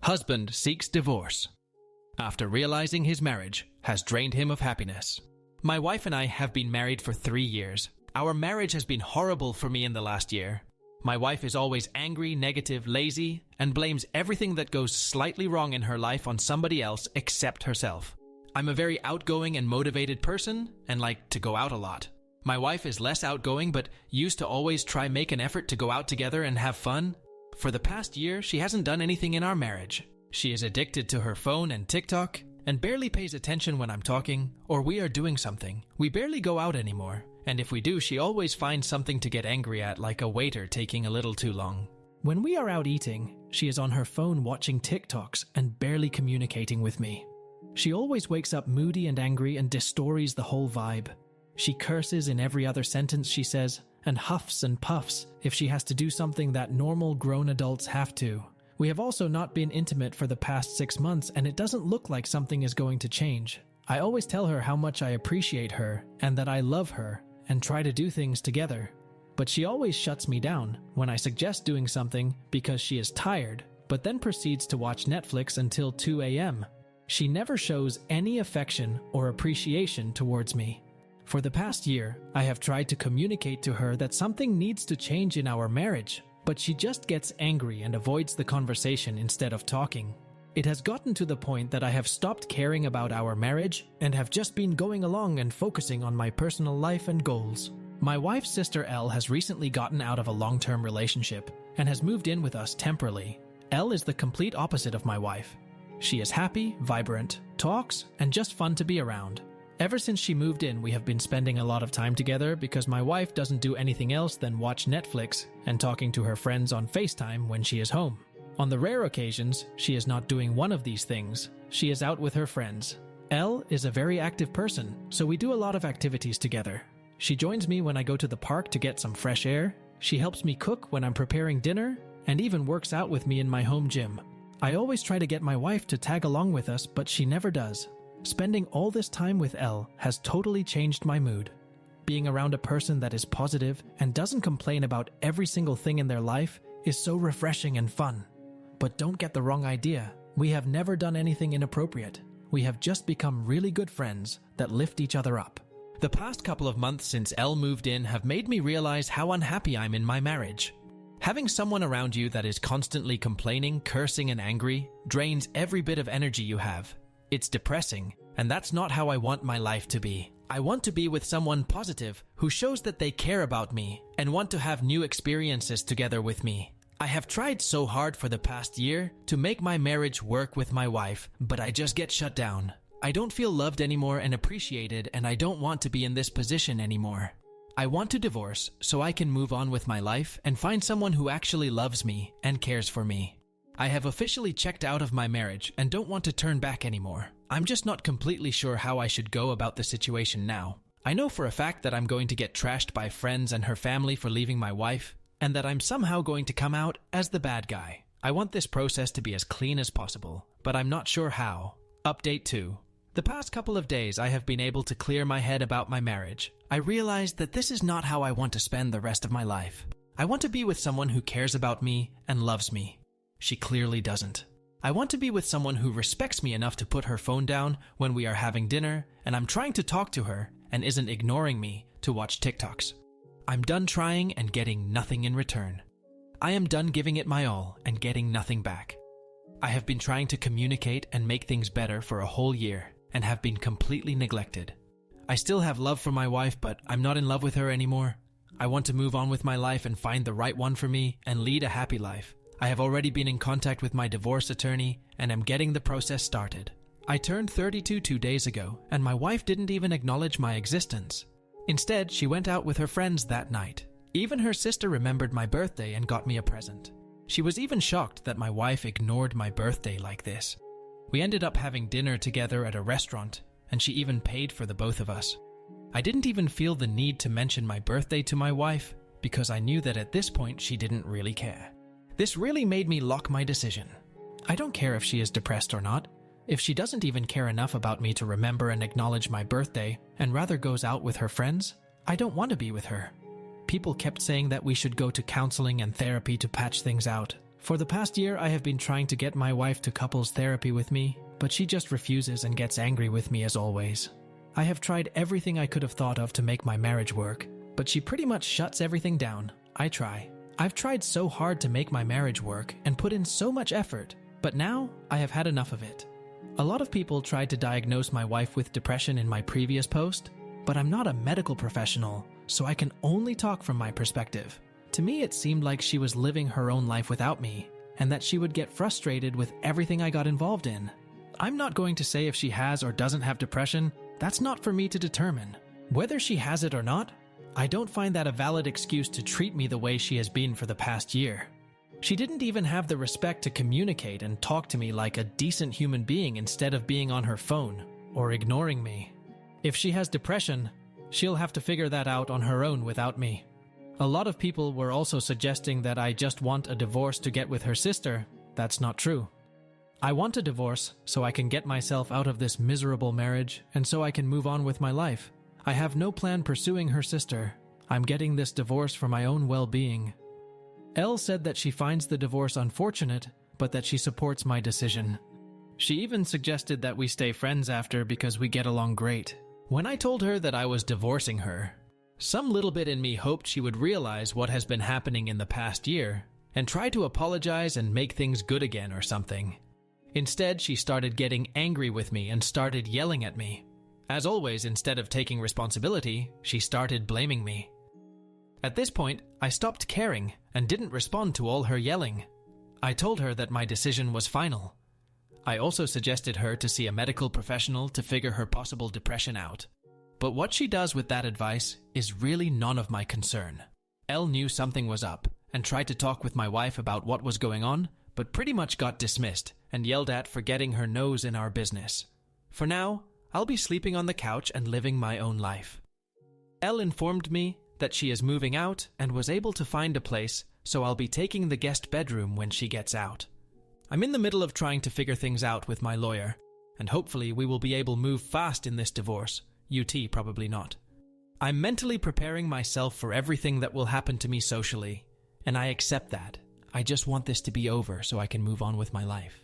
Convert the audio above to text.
Husband seeks divorce after realizing his marriage has drained him of happiness. My wife and I have been married for 3 years. Our marriage has been horrible for me in the last year. My wife is always angry, negative, lazy, and blames everything that goes slightly wrong in her life on somebody else except herself. I'm a very outgoing and motivated person and like to go out a lot. My wife is less outgoing but used to always try make an effort to go out together and have fun. For the past year, she hasn't done anything in our marriage. She is addicted to her phone and TikTok and barely pays attention when I'm talking or we are doing something. We barely go out anymore, and if we do, she always finds something to get angry at, like a waiter taking a little too long. When we are out eating, she is on her phone watching TikToks and barely communicating with me. She always wakes up moody and angry and distorts the whole vibe. She curses in every other sentence she says and huffs and puffs if she has to do something that normal grown adults have to. We have also not been intimate for the past 6 months and it doesn't look like something is going to change. I always tell her how much I appreciate her and that I love her and try to do things together. But she always shuts me down when I suggest doing something because she is tired, but then proceeds to watch Netflix until 2 a.m. She never shows any affection or appreciation towards me. For the past year, I have tried to communicate to her that something needs to change in our marriage, but she just gets angry and avoids the conversation instead of talking. It has gotten to the point that I have stopped caring about our marriage and have just been going along and focusing on my personal life and goals. My wife's sister Elle has recently gotten out of a long-term relationship and has moved in with us temporarily. Elle is the complete opposite of my wife. She is happy, vibrant, talks, and just fun to be around. Ever since she moved in, we have been spending a lot of time together because my wife doesn't do anything else than watch Netflix and talking to her friends on FaceTime when she is home. On the rare occasions, she is not doing one of these things. She is out with her friends. Elle is a very active person, so we do a lot of activities together. She joins me when I go to the park to get some fresh air. She helps me cook when I'm preparing dinner and even works out with me in my home gym. I always try to get my wife to tag along with us, but she never does. Spending all this time with Elle has totally changed my mood. Being around a person that is positive and doesn't complain about every single thing in their life is so refreshing and fun. But don't get the wrong idea. We have never done anything inappropriate. We have just become really good friends that lift each other up. The past couple of months since Elle moved in have made me realize how unhappy I'm in my marriage. Having someone around you that is constantly complaining, cursing, and angry drains every bit of energy you have. It's depressing, and that's not how I want my life to be. I want to be with someone positive who shows that they care about me and want to have new experiences together with me. I have tried so hard for the past year to make my marriage work with my wife, but I just get shut down. I don't feel loved anymore and appreciated, and I don't want to be in this position anymore. I want to divorce so I can move on with my life and find someone who actually loves me and cares for me. I have officially checked out of my marriage and don't want to turn back anymore. I'm just not completely sure how I should go about the situation now. I know for a fact that I'm going to get trashed by friends and her family for leaving my wife, and that I'm somehow going to come out as the bad guy. I want this process to be as clean as possible, but I'm not sure how. Update 2. The past couple of days I have been able to clear my head about my marriage. I realized that this is not how I want to spend the rest of my life. I want to be with someone who cares about me and loves me. She clearly doesn't. I want to be with someone who respects me enough to put her phone down when we are having dinner and I'm trying to talk to her and isn't ignoring me to watch TikToks. I'm done trying and getting nothing in return. I am done giving it my all and getting nothing back. I have been trying to communicate and make things better for a whole year and have been completely neglected. I still have love for my wife, but I'm not in love with her anymore. I want to move on with my life and find the right one for me and lead a happy life. I have already been in contact with my divorce attorney and am getting the process started. I turned 32 2 days ago and my wife didn't even acknowledge my existence. Instead, she went out with her friends that night. Even her sister remembered my birthday and got me a present. She was even shocked that my wife ignored my birthday like this. We ended up having dinner together at a restaurant and she even paid for the both of us. I didn't even feel the need to mention my birthday to my wife because I knew that at this point she didn't really care. This really made me lock my decision. I don't care if she is depressed or not. If she doesn't even care enough about me to remember and acknowledge my birthday and rather goes out with her friends, I don't want to be with her. People kept saying that we should go to counseling and therapy to patch things out. For the past year, I have been trying to get my wife to couples therapy with me, but she just refuses and gets angry with me as always. I have tried everything I could have thought of to make my marriage work, but she pretty much shuts everything down. I try. I've tried so hard to make my marriage work and put in so much effort, but now I have had enough of it. A lot of people tried to diagnose my wife with depression in my previous post, but I'm not a medical professional, so I can only talk from my perspective. To me, it seemed like she was living her own life without me, and that she would get frustrated with everything I got involved in. I'm not going to say if she has or doesn't have depression. That's not for me to determine. Whether she has it or not, I don't find that a valid excuse to treat me the way she has been for the past year. She didn't even have the respect to communicate and talk to me like a decent human being instead of being on her phone or ignoring me. If she has depression, she'll have to figure that out on her own without me. A lot of people were also suggesting that I just want a divorce to get with her sister. That's not true. I want a divorce so I can get myself out of this miserable marriage and so I can move on with my life. I have no plan pursuing her sister. I'm getting this divorce for my own well-being. Elle said that she finds the divorce unfortunate, but that she supports my decision. She even suggested that we stay friends after because we get along great. When I told her that I was divorcing her, some little bit in me hoped she would realize what has been happening in the past year and try to apologize and make things good again or something. Instead, she started getting angry with me and started yelling at me. As always, instead of taking responsibility, she started blaming me. At this point, I stopped caring and didn't respond to all her yelling. I told her that my decision was final. I also suggested her to see a medical professional to figure her possible depression out. But what she does with that advice is really none of my concern. Elle knew something was up and tried to talk with my wife about what was going on, but pretty much got dismissed and yelled at for getting her nose in our business. For now, I'll be sleeping on the couch and living my own life. Elle informed me that she is moving out and was able to find a place, so I'll be taking the guest bedroom when she gets out. I'm in the middle of trying to figure things out with my lawyer, and hopefully we will be able to move fast in this divorce. UT probably not. I'm mentally preparing myself for everything that will happen to me socially, and I accept that. I just want this to be over so I can move on with my life.